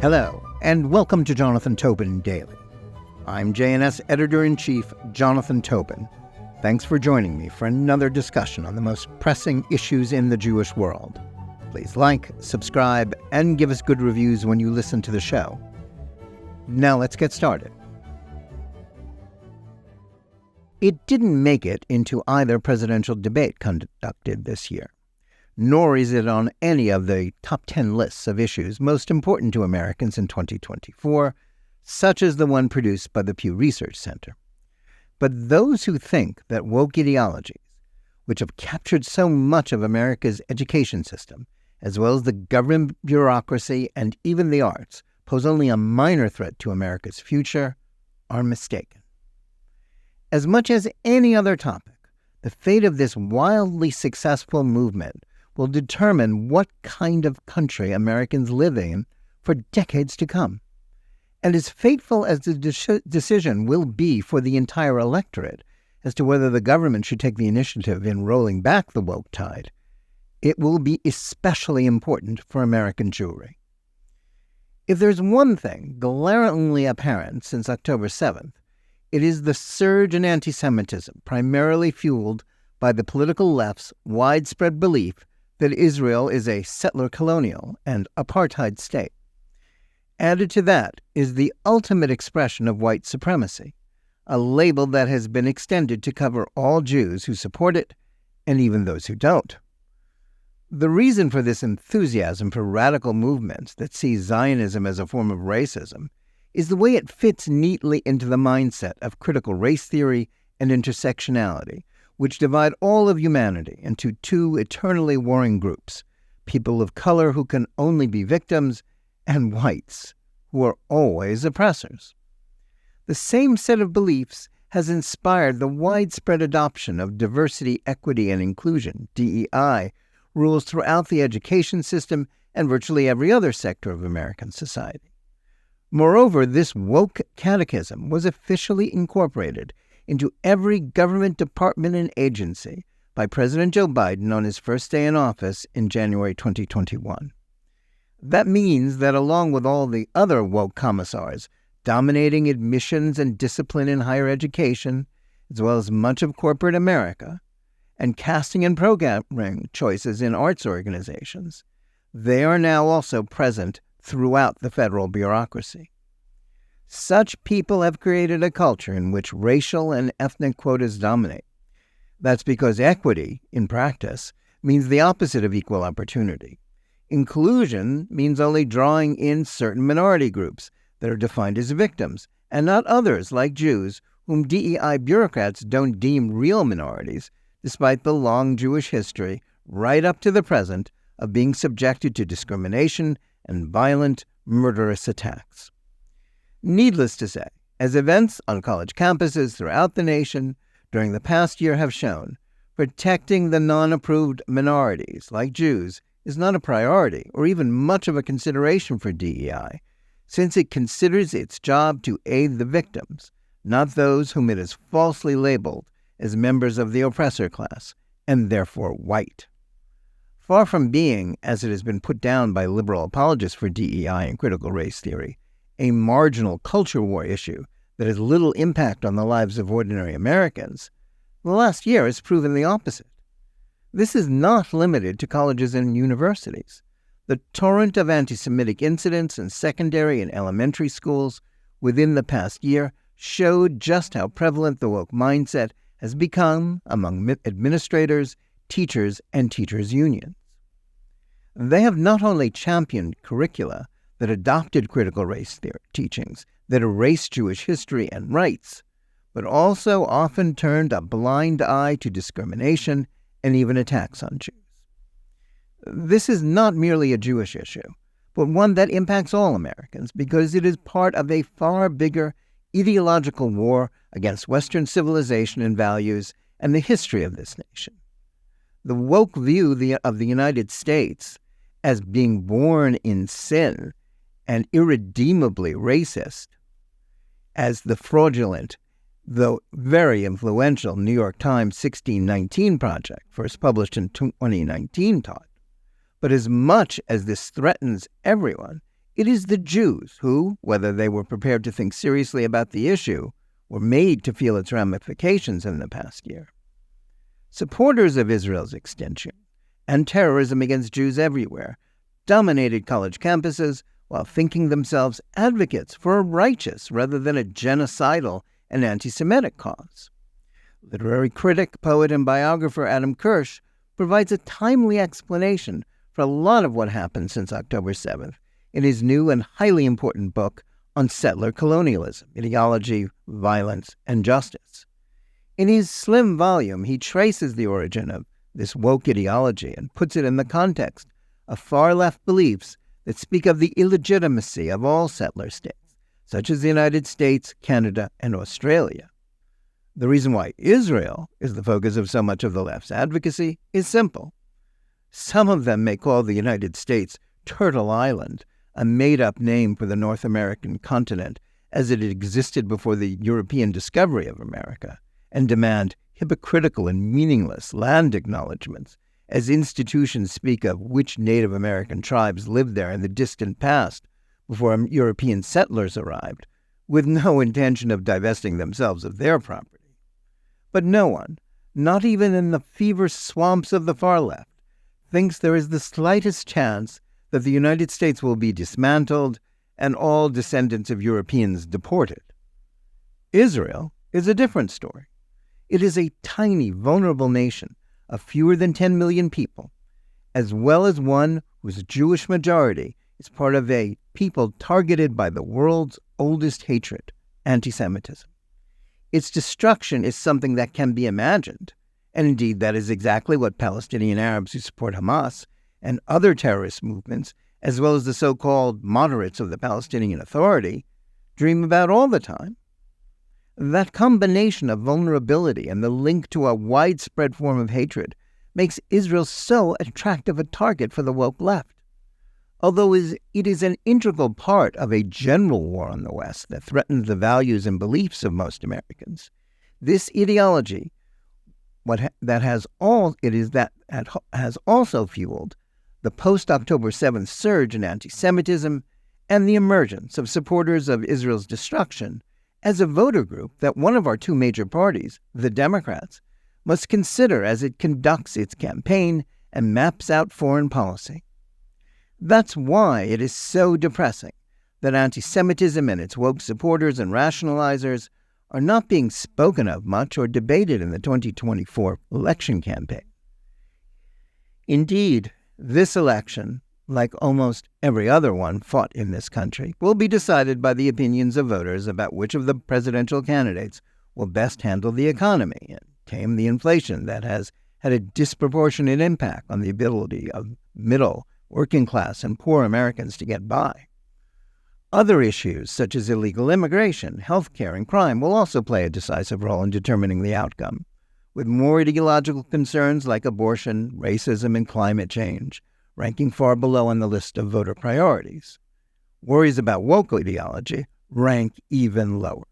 Hello, and welcome to Jonathan Tobin Daily. I'm JNS Editor-in-Chief Jonathan Tobin. Thanks for joining me for another discussion on the most pressing issues in the Jewish world. Please like, subscribe, and give us good reviews when you listen to the show. Now let's get started. It didn't make it into either presidential debate conducted this year, nor is it on any of the top 10 lists of issues most important to Americans in 2024, such as the one produced by the Pew Research Center. But those who think that woke ideologies, which have captured so much of America's education system, as well as the government bureaucracy and even the arts, pose only a minor threat to America's future, are mistaken. As much as any other topic, the fate of this wildly successful movement will determine what kind of country Americans live in for decades to come. And as fateful as the decision will be for the entire electorate as to whether the government should take the initiative in rolling back the woke tide, it will be especially important for American Jewry. If there's one thing glaringly apparent since October 7th, it is the surge in anti-Semitism, primarily fueled by the political left's widespread belief that Israel is a settler colonial and apartheid state. Added to that is the ultimate expression of white supremacy, a label that has been extended to cover all Jews who support it and even those who don't. The reason for this enthusiasm for radical movements that see Zionism as a form of racism is the way it fits neatly into the mindset of critical race theory and intersectionality, which divide all of humanity into two eternally warring groups, people of color who can only be victims, and whites who are always oppressors. The same set of beliefs has inspired the widespread adoption of diversity, equity, and inclusion, DEI, rules throughout the education system and virtually every other sector of American society. Moreover, this woke catechism was officially incorporated into every government department and agency by President Joe Biden on his first day in office in January 2021. That means that along with all the other woke commissars dominating admissions and discipline in higher education, as well as much of corporate America, and casting and programming choices in arts organizations, they are now also present throughout the federal bureaucracy. Such people have created a culture in which racial and ethnic quotas dominate. That's because equity, in practice, means the opposite of equal opportunity. Inclusion means only drawing in certain minority groups that are defined as victims, and not others like Jews, whom DEI bureaucrats don't deem real minorities, despite the long Jewish history, right up to the present, of being subjected to discrimination and violent, murderous attacks. Needless to say, as events on college campuses throughout the nation during the past year have shown, protecting the non-approved minorities, like Jews, is not a priority or even much of a consideration for DEI, since it considers its job to aid the victims, not those whom it has falsely labeled as members of the oppressor class, and therefore white. Far from being, as it has been put down by liberal apologists for DEI and critical race theory, a marginal culture war issue that has little impact on the lives of ordinary Americans, the last year has proven the opposite. This is not limited to colleges and universities. The torrent of anti-Semitic incidents in secondary and elementary schools within the past year showed just how prevalent the woke mindset has become among administrators, teachers, and teachers' unions. They have not only championed curricula that adopted critical race theory teachings that erased Jewish history and rights, but also often turned a blind eye to discrimination and even attacks on Jews. This is not merely a Jewish issue, but one that impacts all Americans because it is part of a far bigger ideological war against Western civilization and values and the history of this nation. The woke view of the United States as being born in sin and irredeemably racist, as the fraudulent, though very influential New York Times 1619 Project, first published in 2019, taught. But as much as this threatens everyone, It is the Jews who, whether they were prepared to think seriously about the issue, were made to feel its ramifications in the past year. Supporters of Israel's extension and terrorism against Jews everywhere dominated college campuses while thinking themselves advocates for a righteous rather than a genocidal and anti-Semitic cause. Literary critic, poet, and biographer Adam Kirsch provides a timely explanation for a lot of what happened since October 7th in his new and highly important book on settler colonialism, ideology, violence, and justice. In his slim volume, he traces the origin of this woke ideology and puts it in the context of far-left beliefs that speak of the illegitimacy of all settler states, such as the United States, Canada, and Australia. The reason why Israel is the focus of so much of the left's advocacy is simple. Some of them may call the United States Turtle Island, a made-up name for the North American continent as it existed before the European discovery of America, and demand hypocritical and meaningless land acknowledgments as institutions speak of which Native American tribes lived there in the distant past before European settlers arrived, with no intention of divesting themselves of their property. But no one, not even in the fever swamps of the far left, thinks there is the slightest chance that the United States will be dismantled and all descendants of Europeans deported. Israel is a different story. It is a tiny, vulnerable nation of fewer than 10 million people, as well as one whose Jewish majority is part of a people targeted by the world's oldest hatred, anti-Semitism. Its destruction is something that can be imagined, and indeed that is exactly what Palestinian Arabs who support Hamas and other terrorist movements, as well as the so-called moderates of the Palestinian Authority, dream about all the time. That combination of vulnerability and the link to a widespread form of hatred makes Israel so attractive a target for the woke left. Although it is an integral part of a general war on the West that threatens the values and beliefs of most Americans, this ideology has also fueled the post-October 7th surge in anti-Semitism and the emergence of supporters of Israel's destruction as a voter group that one of our two major parties, the Democrats, must consider as it conducts its campaign and maps out foreign policy. That's why it is so depressing that anti-Semitism and its woke supporters and rationalizers are not being spoken of much or debated in the 2024 election campaign. Indeed, this election, like almost every other one fought in this country, will be decided by the opinions of voters about which of the presidential candidates will best handle the economy and tame the inflation that has had a disproportionate impact on the ability of middle, working class, and poor Americans to get by. Other issues, such as illegal immigration, healthcare, and crime, will also play a decisive role in determining the outcome, with more ideological concerns like abortion, racism, and climate change ranking far below on the list of voter priorities. Worries about woke ideology rank even lower.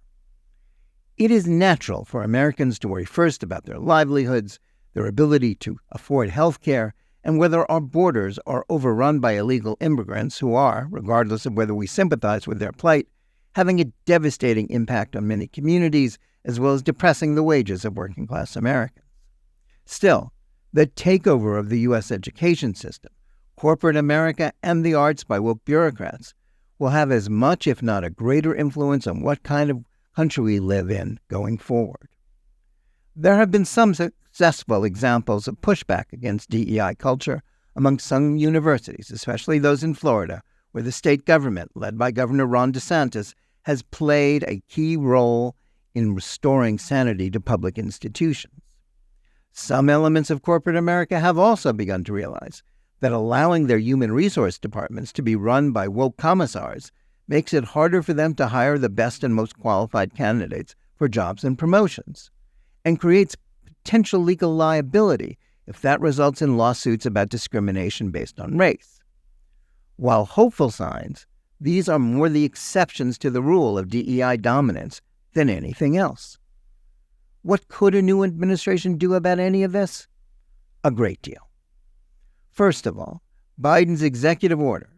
It is natural for Americans to worry first about their livelihoods, their ability to afford health care, and whether our borders are overrun by illegal immigrants who are, regardless of whether we sympathize with their plight, having a devastating impact on many communities, as well as depressing the wages of working-class Americans. Still, the takeover of the U.S. education system, corporate America, and the arts by woke bureaucrats will have as much, if not a greater influence on what kind of country we live in going forward. There have been some successful examples of pushback against DEI culture among some universities, especially those in Florida, where the state government, led by Governor Ron DeSantis, has played a key role in restoring sanity to public institutions. Some elements of corporate America have also begun to realize that allowing their human resource departments to be run by woke commissars makes it harder for them to hire the best and most qualified candidates for jobs and promotions, and creates potential legal liability if that results in lawsuits about discrimination based on race. While hopeful signs, these are more the exceptions to the rule of DEI dominance than anything else. What could a new administration do about any of this? A great deal. First of all, Biden's executive order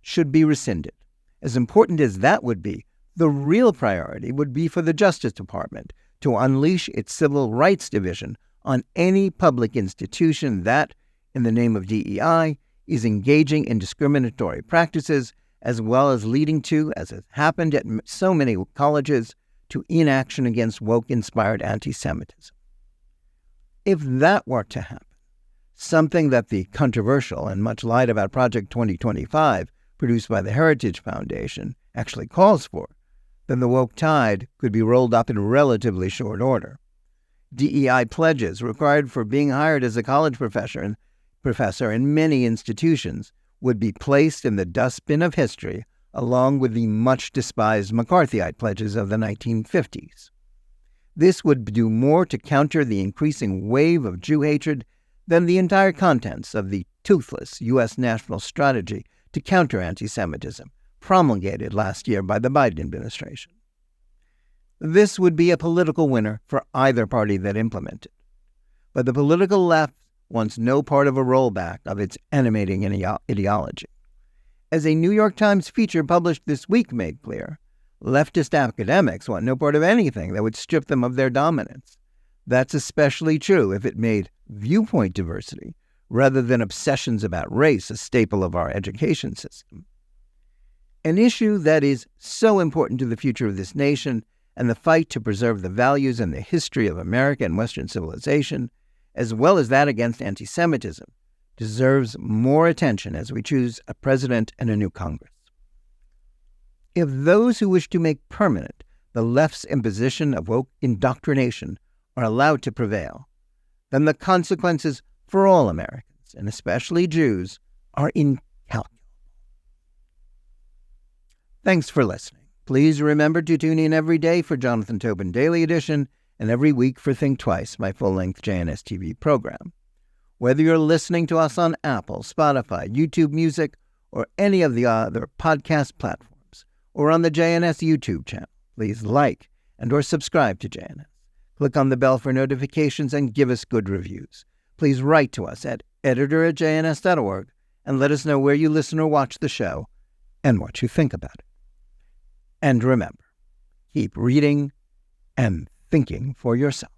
should be rescinded. As important as that would be, the real priority would be for the Justice Department to unleash its Civil Rights Division on any public institution that, in the name of DEI, is engaging in discriminatory practices, as well as leading to, as has happened at so many colleges, to inaction against woke-inspired anti-Semitism. If that were to happen, something that the controversial and much lied about Project 2025, produced by the Heritage Foundation, actually calls for, then the woke tide could be rolled up in relatively short order. DEI pledges required for being hired as a college professor in many institutions would be placed in the dustbin of history, along with the much-despised McCarthyite pledges of the 1950s. This would do more to counter the increasing wave of Jew hatred than the entire contents of the toothless U.S. national strategy to counter anti-Semitism, promulgated last year by the Biden administration. This would be a political winner for either party that implemented. But the political left wants no part of a rollback of its animating ideology. As a New York Times feature published this week made clear, leftist academics want no part of anything that would strip them of their dominance. That's especially true if it made viewpoint diversity, rather than obsessions about race, a staple of our education system. An issue that is so important to the future of this nation and the fight to preserve the values and the history of America and Western civilization, as well as that against anti-Semitism, deserves more attention as we choose a president and a new Congress. If those who wish to make permanent the left's imposition of woke indoctrination are allowed to prevail, then the consequences for all Americans, and especially Jews, are incalculable. Thanks for listening. Please remember to tune in every day for Jonathan Tobin Daily Edition and every week for Think Twice, my full-length JNS TV program. Whether you're listening to us on Apple, Spotify, YouTube Music, or any of the other podcast platforms, or on the JNS YouTube channel, please like and or subscribe to JNS. Click on the bell for notifications and give us good reviews. Please write to us at editor@jns.org and let us know where you listen or watch the show and what you think about it. And remember, keep reading and thinking for yourself.